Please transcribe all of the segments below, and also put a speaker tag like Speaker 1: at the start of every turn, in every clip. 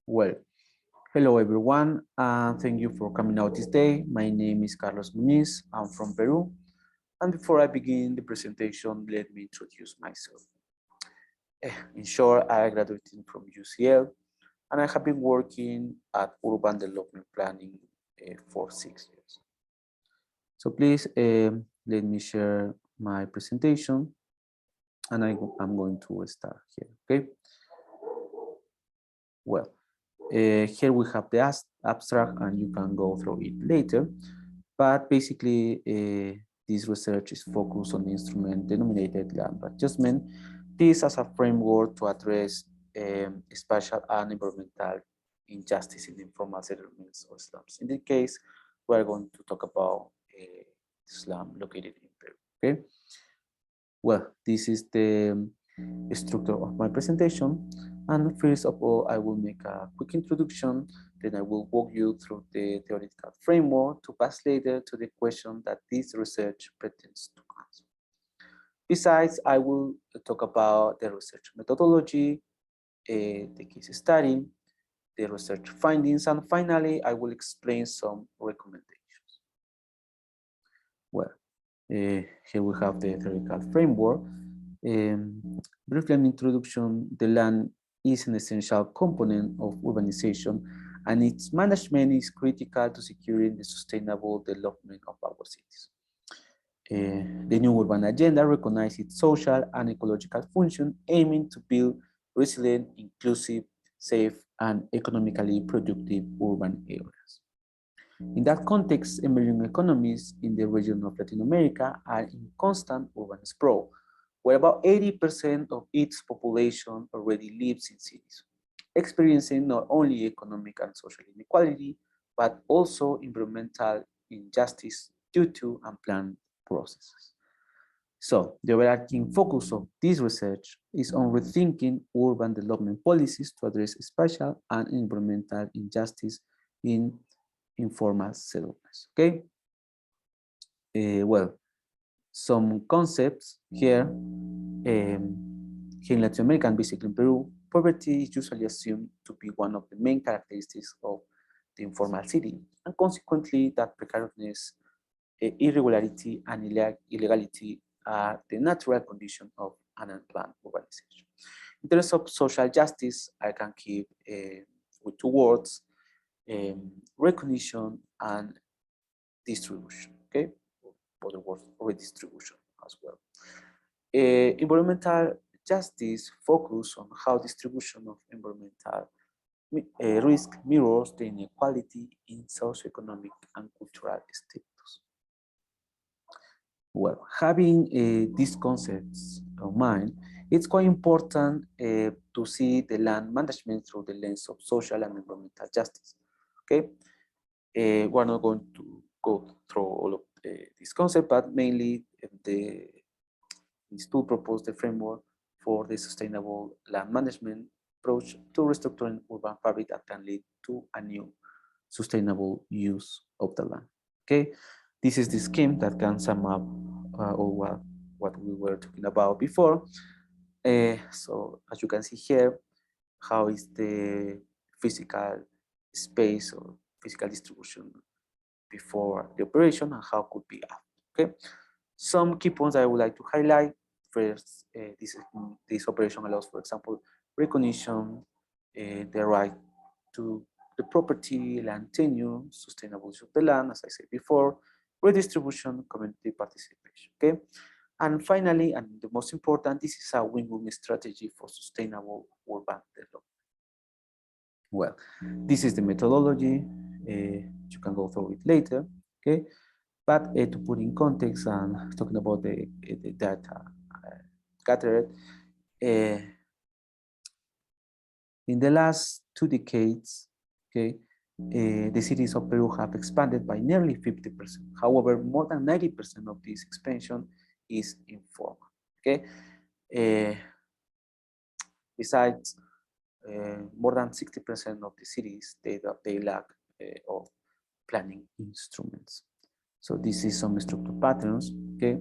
Speaker 1: Well, hello everyone, and thank you for coming out this day. My name is Carlos Muniz. I'm from Peru. And before I begin the presentation, let me introduce myself. In short, I graduated from UCL, and I have been working at urban development planning for 6 years. So please let me share my presentation, and I'm going to start here, okay? Well, here we have the abstract, and you can go through it later. But basically, this research is focused on the instrument denominated land adjustment. This as a framework to address spatial and environmental injustice in informal settlements or slums. In this case, we are going to talk about slum located in Peru. Okay. Well, this is the structure of my presentation. And first of all, I will make a quick introduction, then I will walk you through the theoretical framework to pass later to the question that this research pretends to answer. Besides, I will talk about the research methodology, the case study, the research findings, and finally, I will explain some recommendations. Well, here we have the theoretical framework. Briefly an introduction, the land is an essential component of urbanization, and its management is critical to securing the sustainable development of our cities. The new urban agenda recognizes its social and ecological function, aiming to build resilient, inclusive, safe, and economically productive urban areas. In that context, emerging economies in the region of Latin America are in constant urban sprawl, where about 80% of its population already lives in cities, experiencing not only economic and social inequality, but also environmental injustice due to unplanned processes. So, the overarching focus of this research is on rethinking urban development policies to address spatial and environmental injustice in informal settlements, okay? Well, some concepts here. Here in Latin America and basically in Peru, poverty is usually assumed to be one of the main characteristics of the informal city, and consequently that precariousness, irregularity, and illegality are the natural condition of an unplanned urbanization. In terms of social justice, I can keep with two words, recognition and distribution, okay? Other words, redistribution as well. Environmental justice focus on how distribution of environmental risk mirrors the inequality in socioeconomic and cultural status. Well, having these concepts of mind, it's quite important to see the land management through the lens of social and environmental justice. Okay, we're not going to go through all of this concept, but mainly these two propose the framework for the sustainable land management approach to restructuring urban fabric that can lead to a new sustainable use of the land. Okay, this is the scheme that can sum up all what we were talking about before. So as you can see here, how is the physical space or physical distribution before the operation and how could be after. Okay, some key points I would like to highlight. First, this operation allows, for example, recognition, the right to the property, land tenure, sustainable use of the land, as I said before, redistribution, community participation, okay? And finally, and the most important, this is a win-win strategy for sustainable urban development. Well, this is the methodology. You can go through it later, okay? But to put in context and talking about the data gathered, in the last 2 decades, okay, the cities of Peru have expanded by nearly 50%. However, more than 90% of this expansion is informal, okay? Besides, more than 60% of the cities, they lack of planning instruments. So this is some structural patterns, okay,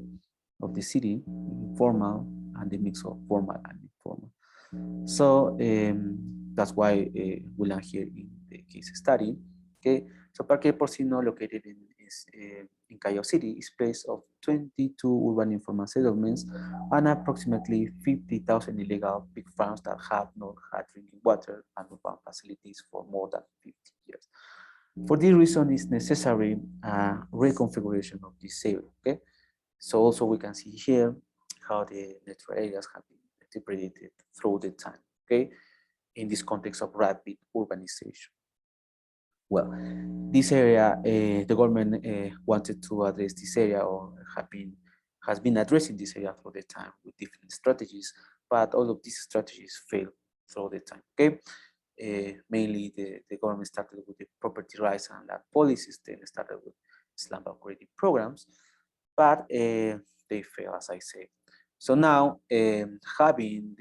Speaker 1: of the city, informal, and the mix of formal and informal. So that's why we land here in the case study. Okay, so Parque Porcino, located in Callao City, is place of 22 urban informal settlements and approximately 50,000 illegal pig farms that have not had drinking water and urban facilities for more than 50 years. For this reason, it's necessary reconfiguration of this area. Okay, so also we can see here how the natural areas have been interpreted through the time. Okay, in this context of rapid urbanization. Well, this area, the government wanted to address this area, or has been addressing this area through the time with different strategies, but all of these strategies failed through the time. Okay, mainly the government started with the property rights and land policies, then started with slum upgrading programs, but they fail, as I say. So now, having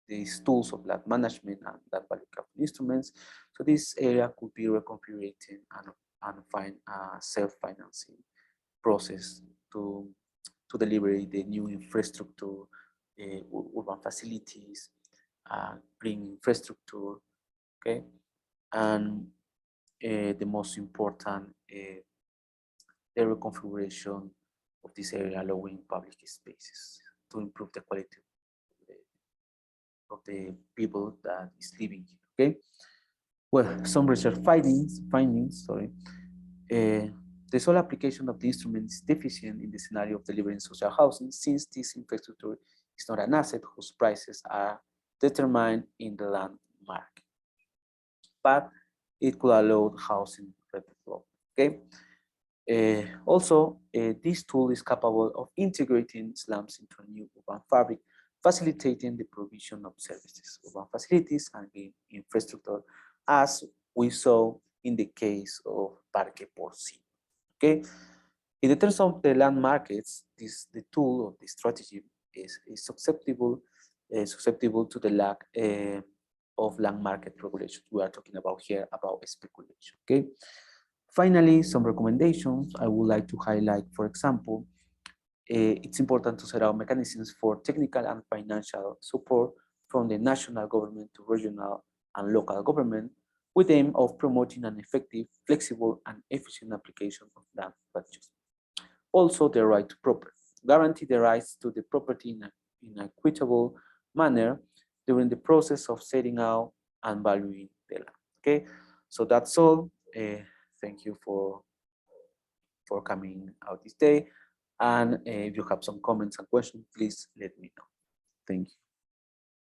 Speaker 1: these tools of land management and land value capital instruments, so this area could be reconfigured and find a self-financing process to deliver the new infrastructure, urban facilities, green infrastructure, okay, and the most important, the reconfiguration of this area, allowing public spaces to improve the quality of the people that is living here. Okay. Well, some research findings. Sorry. The sole application of the instrument is deficient in the scenario of delivering social housing, since this infrastructure is not an asset whose prices are determined in the land market, but it could allow housing rapid flow. Okay. Also, this tool is capable of integrating slums into a new urban fabric, facilitating the provision of services, urban facilities, and infrastructure, as we saw in the case of Parque Porcino. Okay. In the terms of the land markets, the tool or the strategy is susceptible to the lack of land market regulations. We are talking about here about speculation. Okay. Finally, some recommendations I would like to highlight. For example, it's important to set out mechanisms for technical and financial support from the national government to regional and local government, with the aim of promoting an effective, flexible, and efficient application of land purchase. Also, the right to property. Guarantee the rights to the property in an equitable manner during the process of setting out and valuing the land. Okay, so that's all. Thank you for coming out this day. And if you have some comments and questions, please let me know. Thank you.